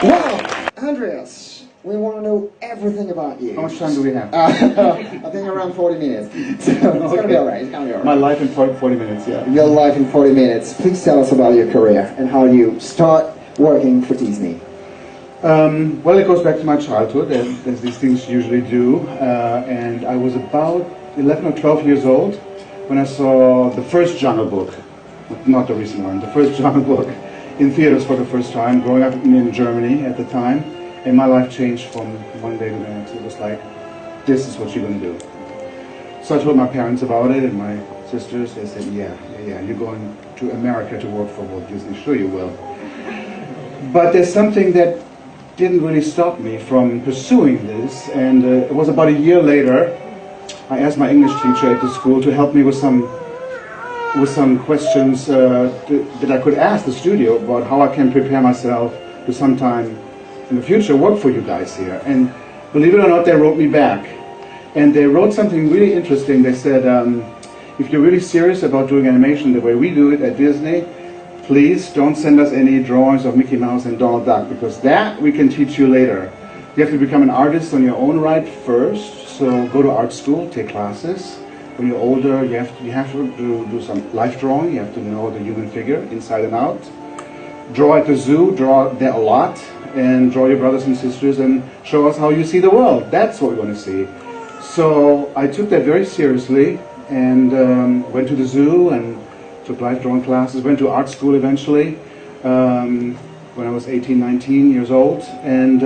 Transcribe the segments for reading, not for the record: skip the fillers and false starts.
Well, Andreas, we want to know everything about you. How much time do we have? I think around 40 minutes. So it's going to be alright. It's going to be alright. My life in 40 minutes, yeah. Your life in 40 minutes. Please tell us about your career and how you start working for Disney. Well, it goes back to my childhood, as these things usually do. And I was about 11 or 12 years old when I saw the first Jungle Book. Not the recent one, the first Jungle Book in theaters for the first time, growing up in Germany at the time. And my life changed from one day to the next. It was like, this is what you're going to do. So I told my parents about it, and my sisters. They said, yeah, you're going to America to work for Walt Disney. Sure you will. But there's something that didn't really stop me from pursuing this. And it was about a year later, I asked my English teacher at the school to help me with some questions that I could ask the studio about how I can prepare myself to sometime in the future work for you guys here. And believe it or not, they wrote me back. And they wrote something really interesting. They said, if you're really serious about doing animation the way we do it at Disney, please don't send us any drawings of Mickey Mouse and Donald Duck, because that we can teach you later. You have to become an artist on your own right first, so go to art school, take classes. When you're older, you have to do some life drawing. You have to know the human figure inside and out. Draw at the zoo, draw there a lot, and draw your brothers and sisters and show us how you see the world. That's what we want to see. So I took that very seriously and went to the zoo and took life drawing classes, went to art school eventually when I was 18, 19 years old, and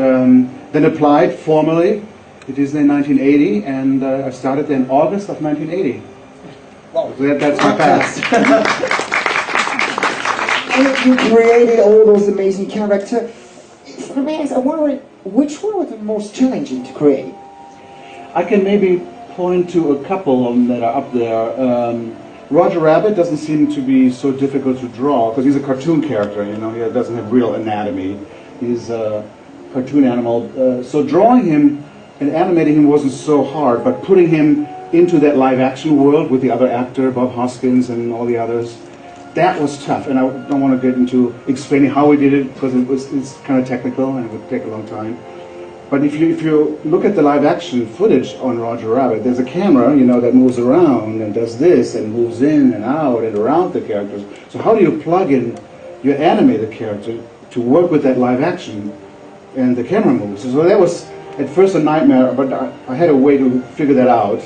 then applied formally to Disney in 1980, and I started in August of 1980. Wow. So that's my past. And you created all those amazing characters. For me, I'm wondering, which one was the most challenging to create? I can maybe point to a couple of them that are up there. Roger Rabbit doesn't seem to be so difficult to draw because he's a cartoon character, you know, he doesn't have real anatomy. He's a cartoon animal. So drawing him and animating him wasn't so hard, but putting him into that live action world with the other actor, Bob Hoskins and all the others, that was tough. And I don't want to get into explaining how we did it because it's kind of technical and it would take a long time. But if you look at the live action footage on Roger Rabbit, there's a camera, you know, that moves around and does this and moves in and out and around the characters. So how do you plug in your animated character to work with that live action and the camera moves? So that was at first a nightmare, but I had a way to figure that out.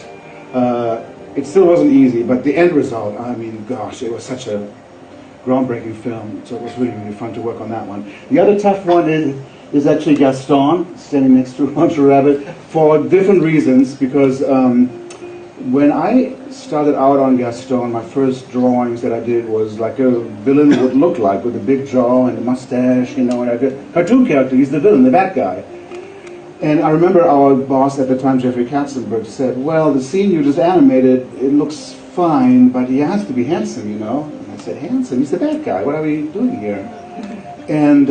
It still wasn't easy, but the end result, I mean, gosh, it was such a groundbreaking film. So it was really, really fun to work on that one. The other tough one is actually Gaston, standing next to Roger Rabbit, for different reasons, because when I started out on Gaston, my first drawings that I did was like a villain would look like, with a big jaw and a mustache, you know, and a cartoon character, he's the villain, the bad guy. And I remember our boss at the time, Jeffrey Katzenberg, said, well, the scene you just animated, it looks fine, but he has to be handsome, you know. And I said, handsome? He's the bad guy, what are we doing here? And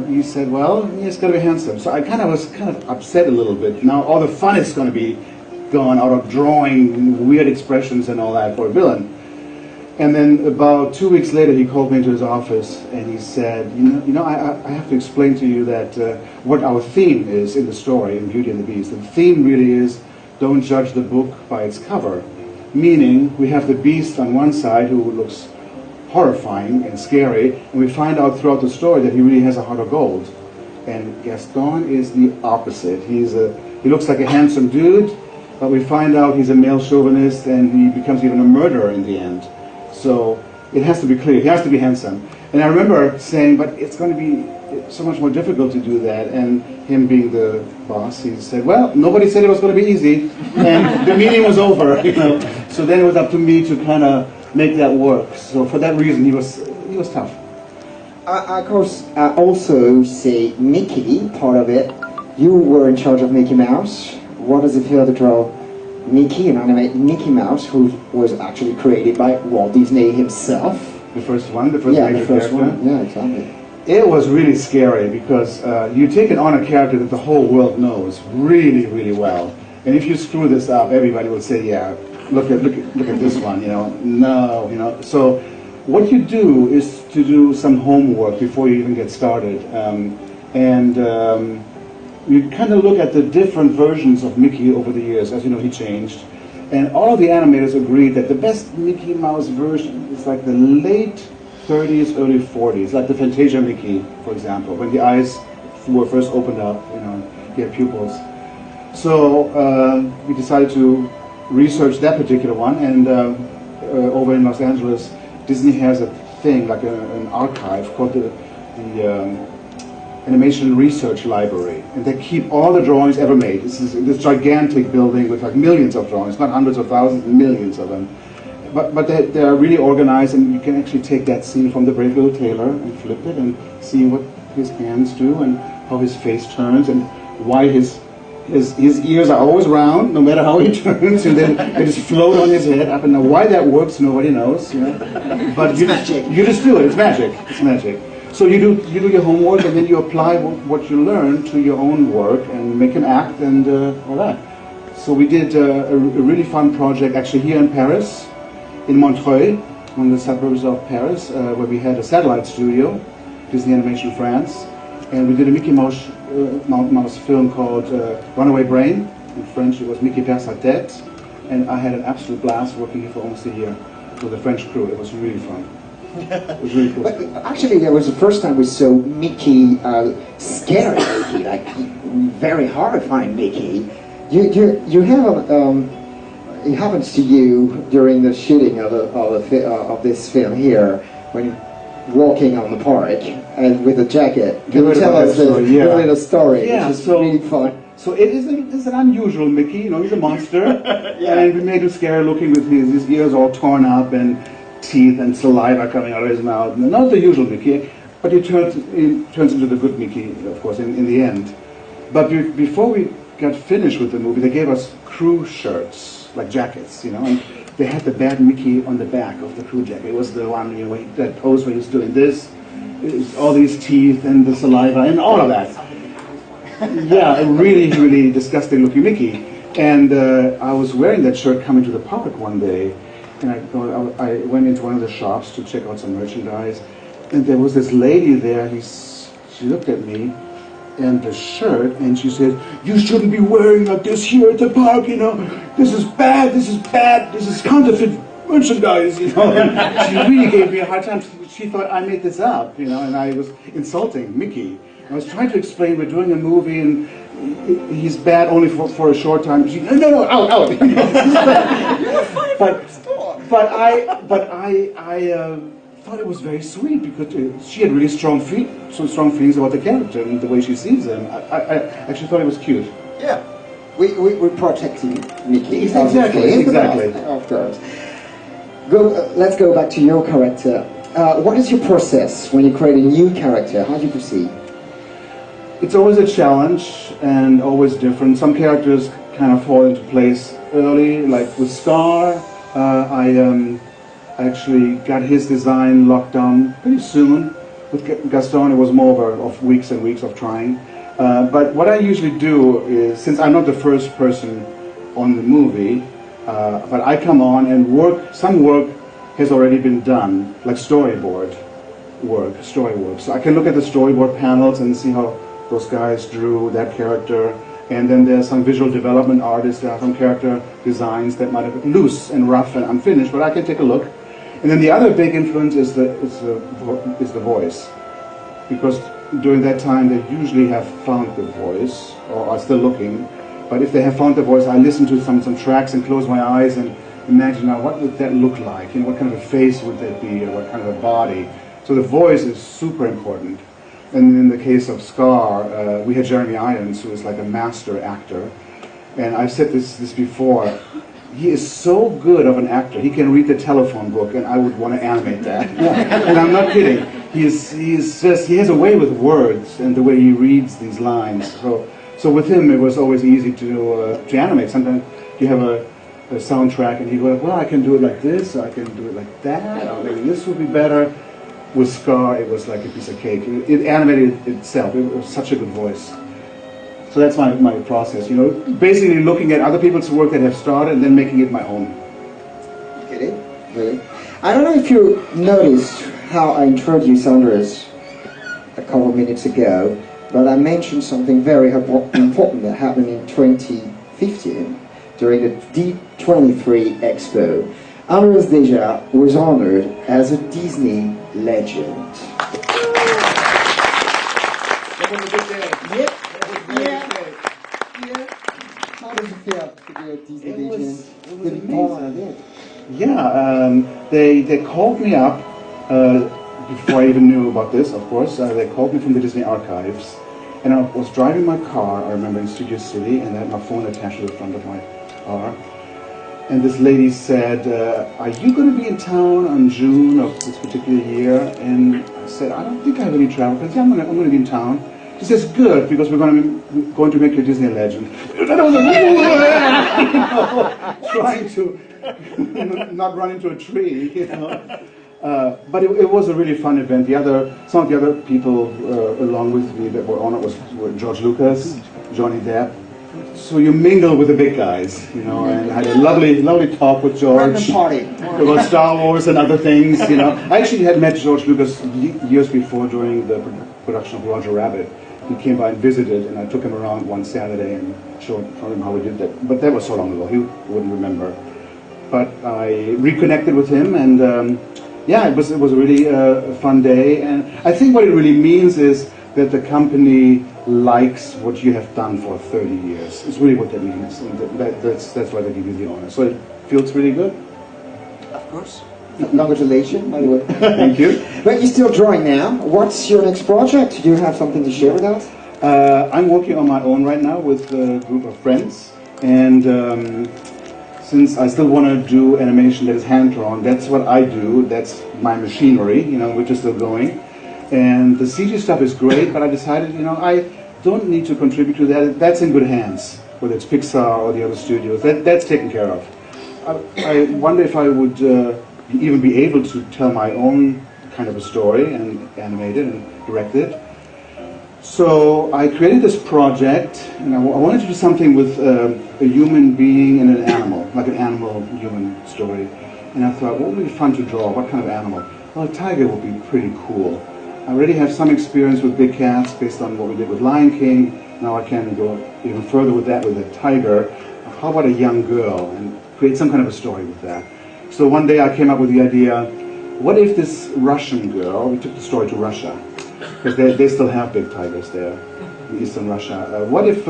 he said, well, he's got to be handsome. So I was kind of upset a little bit. Now all the fun is going to be gone out of drawing weird expressions and all that for a villain. And then about 2 weeks later, he called me into his office and he said, you know, I have to explain to you that what our theme is in the story, in Beauty and the Beast. The theme really is, don't judge the book by its cover. Meaning, we have the Beast on one side who looks horrifying and scary, and we find out throughout the story that he really has a heart of gold. And Gaston is the opposite. He looks like a handsome dude, but we find out he's a male chauvinist and he becomes even a murderer in the end. So it has to be clear, he has to be handsome. And I remember saying, but it's going to be so much more difficult to do that. And him being the boss, he said, well, nobody said it was going to be easy. And the meeting was over, you know. So then it was up to me to kind of make that work. So for that reason, he was tough. Of course, I also say Mickey, part of it. You were in charge of Mickey Mouse. What does it feel to draw Mickey and animate Mickey Mouse, who was actually created by Walt Disney himself? The first one, the first major character? One. Yeah, exactly. It was really scary because you take on a character that the whole world knows really, really well. And if you screw this up, everybody will say, yeah, look at this one, you know, no, you know. So what you do is to do some homework before you even get started. And you kind of look at the different versions of Mickey over the years. As you know, he changed. And all of the animators agreed that the best Mickey Mouse version is like the late 30s, early 40s, like the Fantasia Mickey, for example, when the eyes were first opened up, you know, he had pupils. So we decided to research that particular one, and over in Los Angeles, Disney has a thing, like an archive called the Animation Research Library, and they keep all the drawings ever made. This gigantic building with like millions of drawings, not hundreds of thousands, millions of them. But they're really organized, and you can actually take that scene from The Brave Little Tailor and flip it and see what his hands do and how his face turns and why his ears are always round, no matter how he turns, and then they just float on his head up and down. Why that works, nobody knows. You know? But you just do it. It's magic. It's magic. So you do your homework, and then you apply what you learn to your own work and make an act and all that. So we did a really fun project actually here in Paris, in Montreuil, one of the suburbs of Paris, where we had a satellite studio, Disney Animation France, and we did a Mickey Mouse film called Runaway Brain. In French it was Mickey perd sa tête, and I had an absolute blast working here for almost a year with a French crew. It was really fun. It was really cool. But actually, that was the first time we saw Mickey, scary Mickey, like very horrifying Mickey. You have it happens to you during the shooting of this film here when you're walking on the park and with a jacket. Can you tell us the little story? Yeah, which is really fun. So it's an unusual Mickey, you know, he's a monster. Yeah. And we made him scary looking with his ears all torn up and teeth and saliva coming out of his mouth. Not the usual Mickey, but he turns into the good Mickey, of course, in the end. But before we got finished with the movie, they gave us crew shirts, like jackets, you know, and they had the bad Mickey on the back of the crew jacket. It was the one, you know, that pose where he's doing this, all these teeth and the saliva and all of that. Yeah, a really, really disgusting looking Mickey. And I was wearing that shirt coming to the park one day, and I went into one of the shops to check out some merchandise, and there was this lady there. She looked at me and the shirt, and she said, "You shouldn't be wearing like this here at the park, you know. This is bad, this is counterfeit merchandise, you know." And she really gave me a hard time. She thought I made this up, you know, and I was insulting Mickey. I was trying to explain we're doing a movie and he's bad only for a short time. She, no, out. but I thought it was very sweet because she had really strong feelings about the character and the way she sees him. I actually thought it was cute. Yeah, we're protecting Mickey. Exactly. Of course. Let's go back to your character. What is your process when you create a new character? How do you proceed? It's always a challenge and always different. Some characters kind of fall into place early, like with Scar. I actually got his design locked down pretty soon. With Gaston, it was more of weeks and weeks of trying. But what I usually do is, since I'm not the first person on the movie, but I come on and some work has already been done, like story work. So I can look at the storyboard panels and see how those guys drew that character, and then there's some visual development artists, there are some character designs that might have been loose and rough and unfinished, but I can take a look. And then the other big influence is the voice, because during that time they usually have found the voice or are still looking. But if they have found the voice, I listen to some tracks and close my eyes and imagine now what would that look like, you know, what kind of a face would that be, or what kind of a body. So the voice is super important. And in the case of Scar, we had Jeremy Irons, who is like a master actor. And I've said this before, he is so good of an actor, he can read the telephone book, and I would want to animate that. And I'm not kidding. He has a way with words and the way he reads these lines. So with him, it was always easy to animate. Sometimes you have a soundtrack, and he goes, well, I can do it like this, or I can do it like that, or maybe this would be better. With Scar, it was like a piece of cake. It animated itself. It was such a good voice. So that's my process, you know, basically looking at other people's work that have started and then making it my own. Get it? Really? I don't know if you noticed how I introduced Andreas a couple of minutes ago. but I mentioned something very important that happened in 2015 during the D23 Expo. Andreas Deja was honored as a Disney legend. That was a good day. Yep. That was a very good day. Yeah. How does it feel to be a Disney It legend? was To be amazing. part of it? Yeah, they called me up before I even knew about this, of course. They called me from the Disney archives, and I was driving my car, I remember, in Studio City, and I had my phone attached to the front of my car. And this lady said, are you going to be in town on June of this particular year? And I said, I don't think I have any travel plans. Yeah, I'm going to be in town. She says, good, because we're going to make you a Disney legend. And I was like, you know, trying to not run into a tree, you know. But it was a really fun event. Some of the other people along with me that were on it were George Lucas, Johnny Depp. So you mingle with the big guys, you know, and I had a lovely talk with George about Star Wars and other things, you know. I actually had met George Lucas years before during the production of Roger Rabbit. He came by and visited, and I took him around one Saturday and showed him how we did that. But that was so long ago, he wouldn't remember. But I reconnected with him, and yeah, it was a really fun day. And I think what it really means is that the company likes what you have done for 30 years. It's really what that means. And that's why they give you the honor. So it feels really good. Of course. Congratulations, by the way. Thank you. But you're still drawing now. What's your next project? Do you have something to share with us? I'm working on my own right now with a group of friends. And since I still want to do animation that is hand-drawn, that's what I do. That's my machinery, you know, which is still going. And the CG stuff is great, but I decided, you know, I don't need to contribute to that. That's in good hands, whether it's Pixar or the other studios. That's taken care of. I wonder if I would even be able to tell my own kind of a story and animate it and direct it. So I created this project, and I wanted to do something with a human being and an animal, like an animal-human story. And I thought, what would be fun to draw? What kind of animal? Well, a tiger would be pretty cool. I already have some experience with big cats based on what we did with Lion King. Now I can go even further with that with a tiger. How about a young girl and create some kind of a story with that? So one day I came up with the idea, what if this Russian girl, we took the story to Russia, because they still have big tigers there in eastern Russia. What if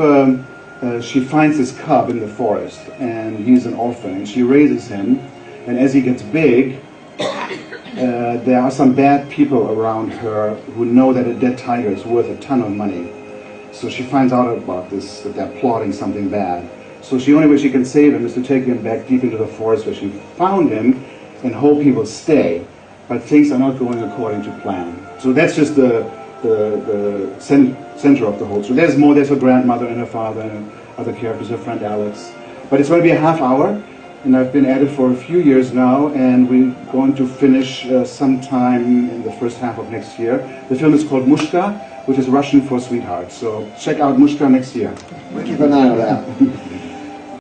she finds this cub in the forest and he's an orphan and she raises him, and as he gets big, there are some bad people around her who know that a dead tiger is worth a ton of money. So she finds out about this, that they're plotting something bad. So the only way she can save him is to take him back deep into the forest where she found him and hope he will stay. But things are not going according to plan. So that's just the center of the whole story. There's more, there's her grandmother and her father and other characters, her friend Alex. But it's going to be a half hour. And I've been at it for a few years now, and we're going to finish sometime in the first half of next year. The film is called Mushka, which is Russian for sweetheart. So check out Mushka next year. We'll keep an eye on that.